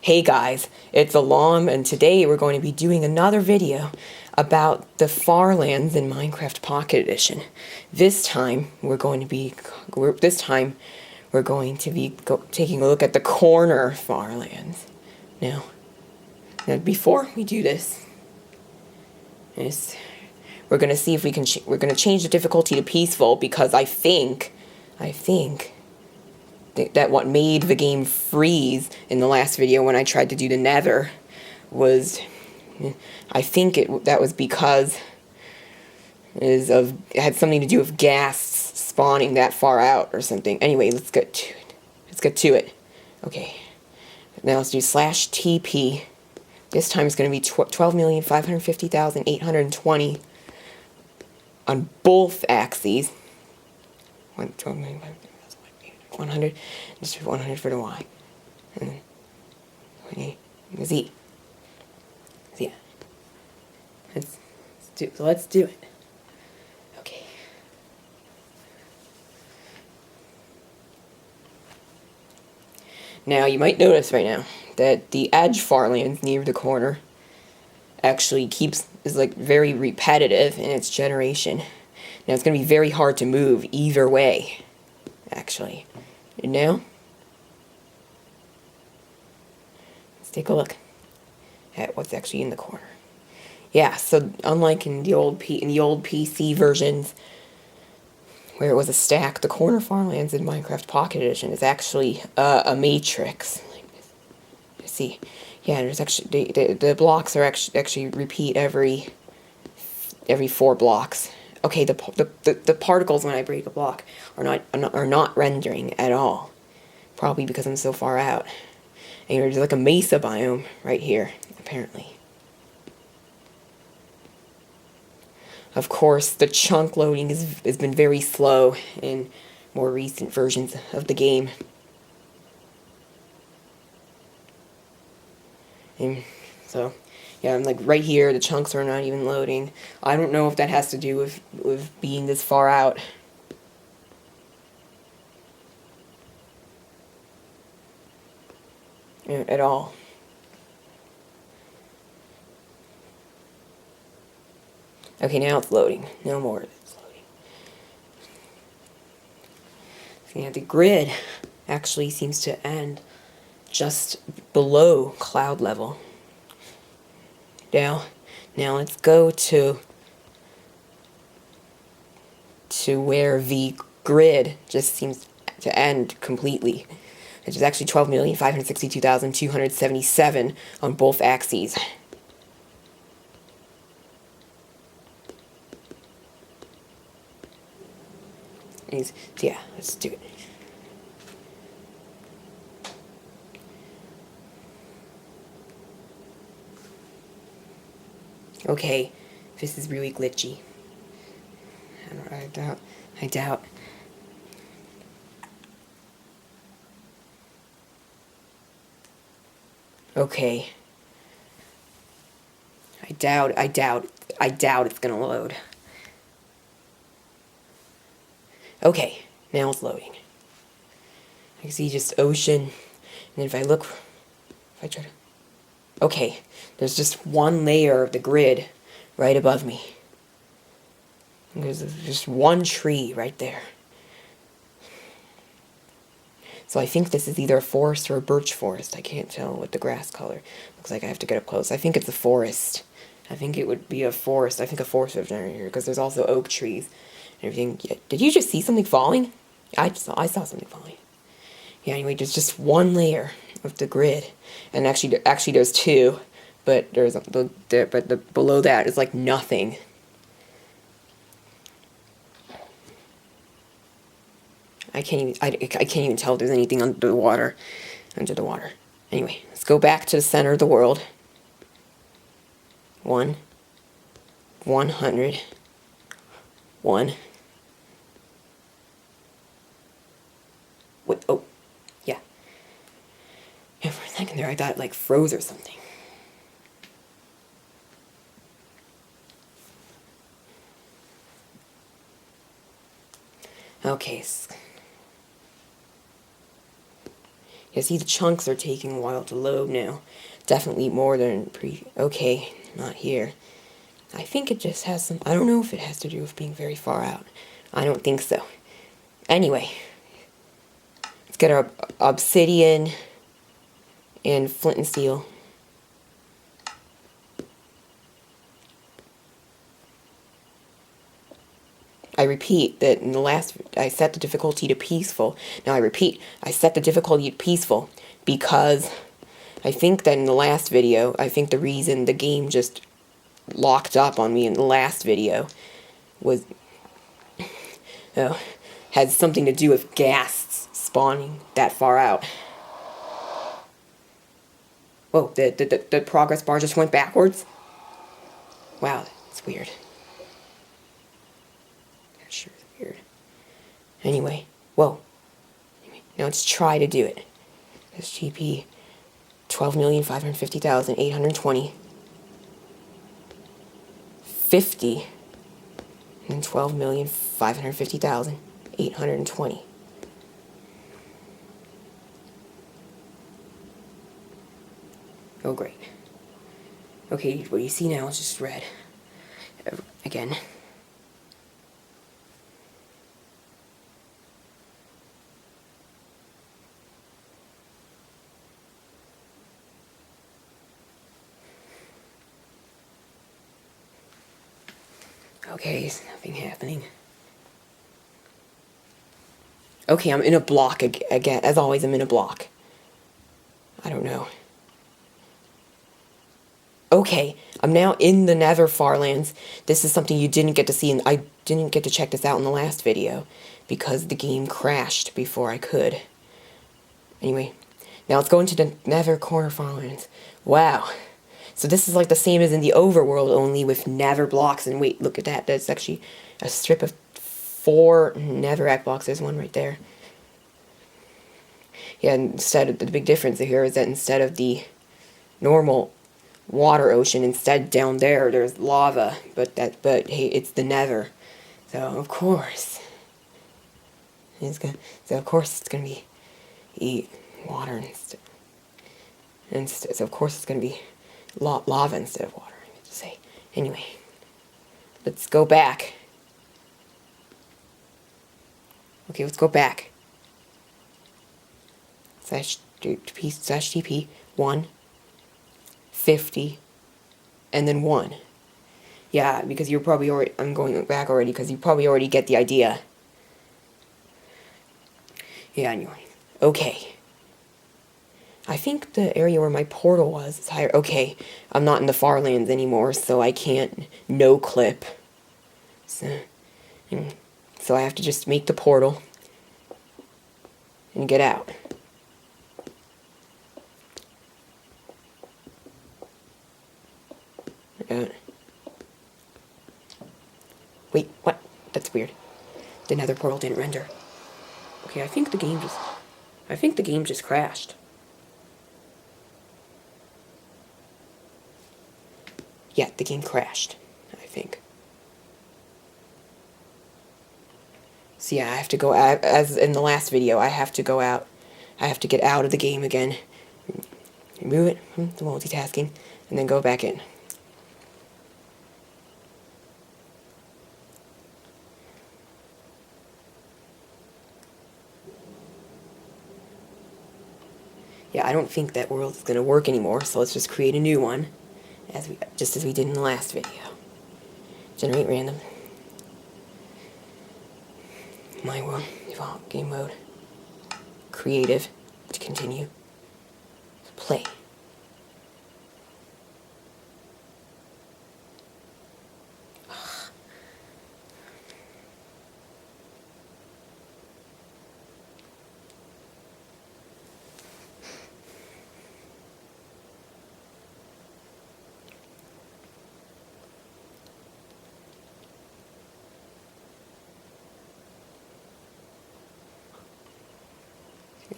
Hey guys, it's Alam, and today we're going to be doing another video about the Farlands in Minecraft Pocket Edition. This time we're going to be taking a look at the corner Farlands. Now before we do this, we're going to see if we can. We're going to change the difficulty to peaceful because I think that what made the game freeze in the last video when I tried to do the Nether was, I think that was because it had something to do with gas spawning that far out or something. Anyway, let's get to it. Okay, now let's do /TP. This time it's going to be 12,550,820 on both axes. 100, just 100 for the Y, and then 20 the Z. So yeah, let's do it. Okay. Now you might notice right now that the edge farlands near the corner actually is like very repetitive in its generation. Now it's going to be very hard to move either way, actually. And now, let's take a look at what's actually in the corner. Yeah, so unlike in the old PC versions, where it was a stack, the corner farmlands in Minecraft Pocket Edition is actually a matrix. Like this. You see, yeah, there's actually the blocks are actually repeat every 4 blocks. Okay, the particles when I break a block are not rendering at all. Probably because I'm so far out. And there's like a mesa biome right here, apparently. Of course, the chunk loading has been very slow in more recent versions of the game. And so, yeah, I'm like right here, the chunks are not even loading. I don't know if that has to do with being this far out. At all. Okay, now it's loading. No more of it's loading. So yeah, the grid actually seems to end just below cloud level. Now let's go to where the grid just seems to end completely, which is actually 12,562,277 on both axes. So yeah, let's do it. Okay, this is really glitchy. I doubt. Okay. I doubt it's gonna load. Okay, now it's loading. I can see just ocean, and if I try to... Okay, there's just one layer of the grid right above me. And there's just one tree right there. So I think this is either a forest or a birch forest. I can't tell with the grass color. Looks like I have to get up close. I think it's a forest. I think it would be a forest. I think a forest would have generated here because there's also oak trees and everything. Yeah. Did you just see something falling? I saw something falling. Yeah, anyway, there's just one layer of the grid. And actually there's two, but below that is like nothing. I can't even tell if there's anything under the water. Anyway, let's go back to the center of the world. 100. 1. What? Oh, yeah. Yeah, for a second there, I thought it like froze or something. Okay. You see the chunks are taking a while to load now. Definitely more than okay, not here. I think it just has some, I don't know if it has to do with being very far out. I don't think so. Anyway, let's get our obsidian and flint and steel. I repeat that in the last, I set the difficulty to peaceful. Now I repeat, I set the difficulty to peaceful because I think that in the last video, I think the reason the game just locked up on me in the last video was, had something to do with ghasts spawning that far out. Whoa, the progress bar just went backwards? Wow, that's weird. That sure is weird. Anyway, whoa. Now let's try to do it. SGP 12,550,820. 50. And then 12,550,820. Oh, great. Okay, what you see now is just red. Again. Okay, there's nothing happening. Okay, I'm in a block again. As always, I'm in a block. I don't know. Okay, I'm now in the Nether Farlands. This is something you didn't get to see, and I didn't get to check this out in the last video because the game crashed before I could. Anyway, now let's go into the Nether Corner Farlands. Wow. So this is like the same as in the Overworld, only with Nether blocks. And wait, look at that. That's actually a strip of 4 Netherrack blocks. There's one right there. Yeah, instead of the big difference here is that instead of the normal water ocean, instead down there's lava. But hey, it's the Nether. So of course, it's gonna be water instead. So of course it's gonna be lava instead of water, I meant to say. Anyway, let's go back. Okay, let's go back. /TP 1 50 and then 1. Yeah, because you're probably already, I'm going back already because you probably already get the idea. Yeah, anyway. Okay. I think the area where my portal was is higher. Okay, I'm not in the Farlands anymore, so I can't no-clip. So I have to just make the portal and get out. Wait, what? That's weird. The Nether portal didn't render. Okay, I think the game just crashed. Yeah, the game crashed, I think. So yeah, I have to go out, as in the last video, I have to go out. I have to get out of the game again. Remove it, the multitasking, and then go back in. Yeah, I don't think that world is going to work anymore, so let's just create a new one, just as we did in the last video. Generate random. My world, default, game mode. Creative, to continue. Play.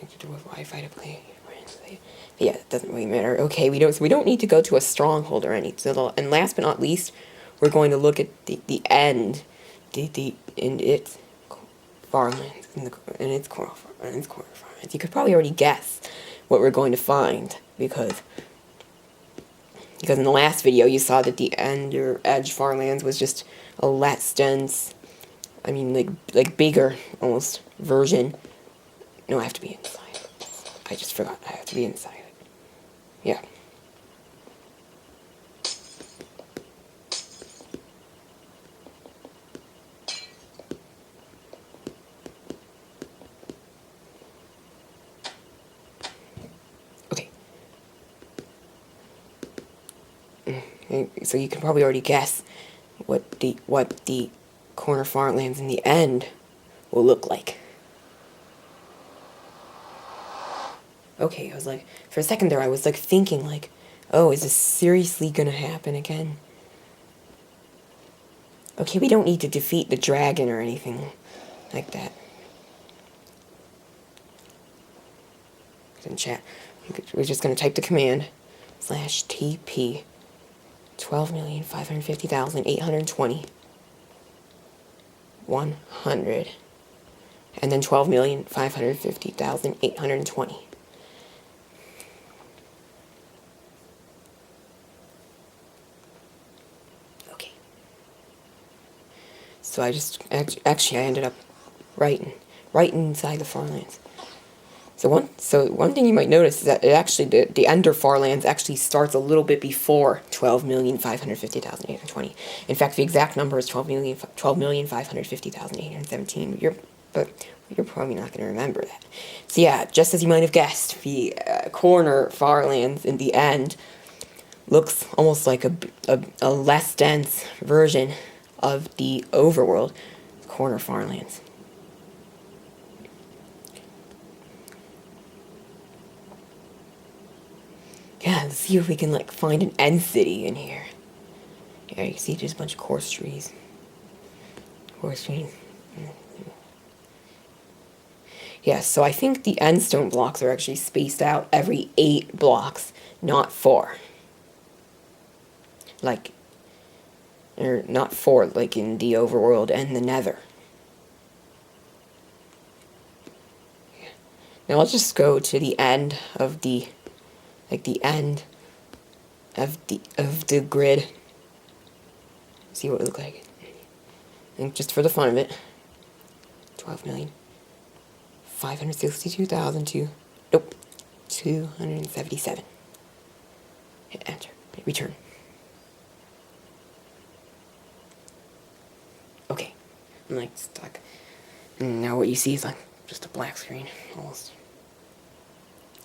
To do with Wi-Fi to play. Yeah, it doesn't really matter. Okay, we don't need to go to a stronghold or anything. So and last but not least, we're going to look at the end, in its farmlands, in its corner farm. farmlands. You could probably already guess what we're going to find, because in the last video you saw that the end or edge farmlands was just a less dense, I mean like bigger almost version. No, I have to be inside. I just forgot. I have to be inside it. Yeah. Okay. So you can probably already guess what the corner farmlands in the end will look like. Okay, I was like, for a second there, I was like thinking like, oh, is this seriously gonna happen again? Okay, we don't need to defeat the dragon or anything like that. In chat, we're just gonna type the command /TP 12,550,820 100, and then 12,550,820. Okay. So I just actually I ended up right inside the farmlands. So one thing you might notice is that it actually the Ender Farlands actually starts a little bit before 12,550,820. In fact, the exact number is 12,550,817. But you're probably not going to remember that. So yeah, just as you might have guessed, the corner Farlands in the end looks almost like a less dense version of the Overworld corner Farlands. Yeah, let's see if we can like find an end city in here. Yeah, you can see there's a bunch of coarse trees. Yeah, so I think the endstone blocks are actually spaced out every 8 blocks, not 4. Like, or not 4 like in the Overworld and the Nether. Yeah. Now let's just go to the end of the end of the grid. See what it looks like. And just for the fun of it, 12,562,002. Nope, 277. Hit enter. Hit return. Okay, I'm like stuck. And now what you see is like just a black screen almost.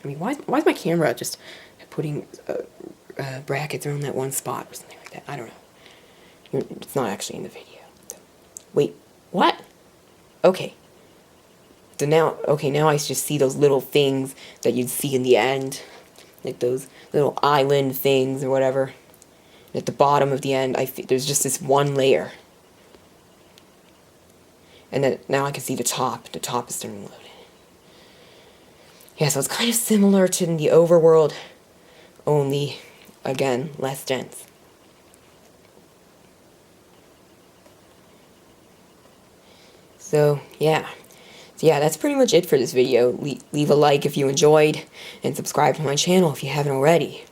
I mean, why is my camera just putting brackets around that one spot or something like that? I don't know. It's not actually in the video. Wait, what? Okay. So now I just see those little things that you'd see in the end. Like those little island things or whatever. At the bottom of the end, there's just this one layer. And then now I can see the top. The top is starting to load in. Yeah, so it's kind of similar to the Overworld, only, again, less dense. So, yeah. That's pretty much it for this video. Leave a like if you enjoyed, and subscribe to my channel if you haven't already.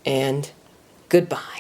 And goodbye.